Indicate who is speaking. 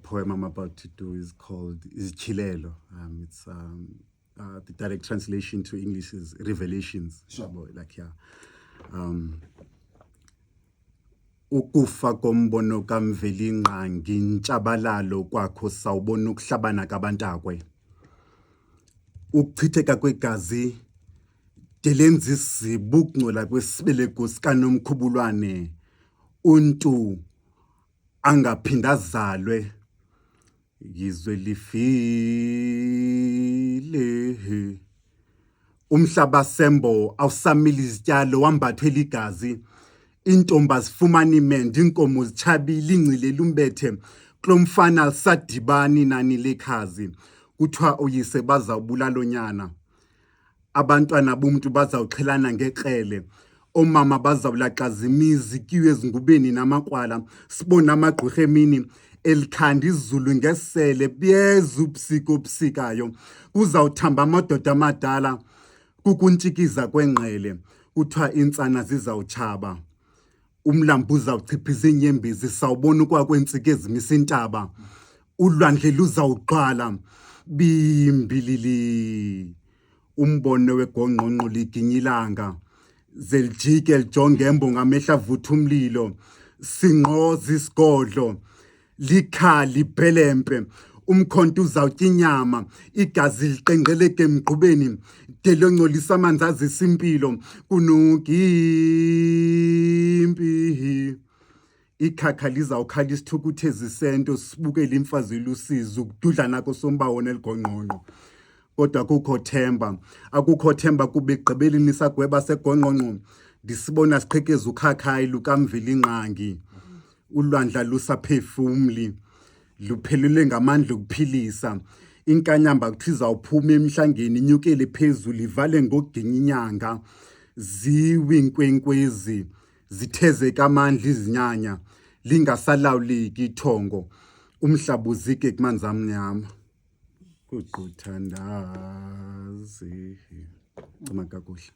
Speaker 1: poem I'm about to do is called Izchilelo. It's the direct translation to English is Revelations.
Speaker 2: Sure.
Speaker 1: Like, yeah. Ukufa kombono kamvelinqangi intshabalalo kwakho sawubona ukuhlabana kabantakwe. Ukuchitheka kwegazi delenza isizibu ukungcola kwesibeleko sikaNomkhubulwane untu angaphinda azalwe yizwe lifile umhlaba sembo awusamila izityalo wambathwe ligazi intombi zifumana imende inkomo zichabile ingcile lumbethe kulomfana lisadibani nani lekhazi kuthiwa uyise bazawubulala onyana abantwana bomuntu bazawuqhelana ngekrele omama bazawulaxaza imizi kiwe ezingubeni namakwala sibona amagqirha emini elikhanda izulu ngesele biyeza ubusika obusikayo kuzawuthamba amadoda amadala kukuntshikiza kwengqele kuthiwa intsana zizawutshaba umlambo uzawuchiphiza inyembezi sawubona ukwakwentsika ezimisa intaba ulwandle luzawuqala bimbilili umbono wegongqongqo liginyilanga zeljike lijonge embo ngamehla avutha umlilo sinqoza isigodlo likhali bhelempe umkhonto uzawutya inyama igazi liqenqeleke emgqubeni delongcolisa amanzi azisa impilo kunokimpi ikhakha lizawukhala isithukuthezi sento sibukele imfazi lusizi ukududla nako sombawona eligongqongqo kodwa akukho themba kube egqibeleni sagweba segongqongqo ndisibona siqhekeza ukhakhayi lukamvelinqangi ulwandla lusaphefumli luphelele ngamandla okuphilisa inkanyamba kuthi izawuphuma emhlangeni inyukele phezulu ivale ngokuginya inyanga ziwinkwenkwezi zithezeka amandla izinyanya lingasalawuleki ithongo umhlaba uzike kumanzi amnyama kugquthandazi cima kakuhle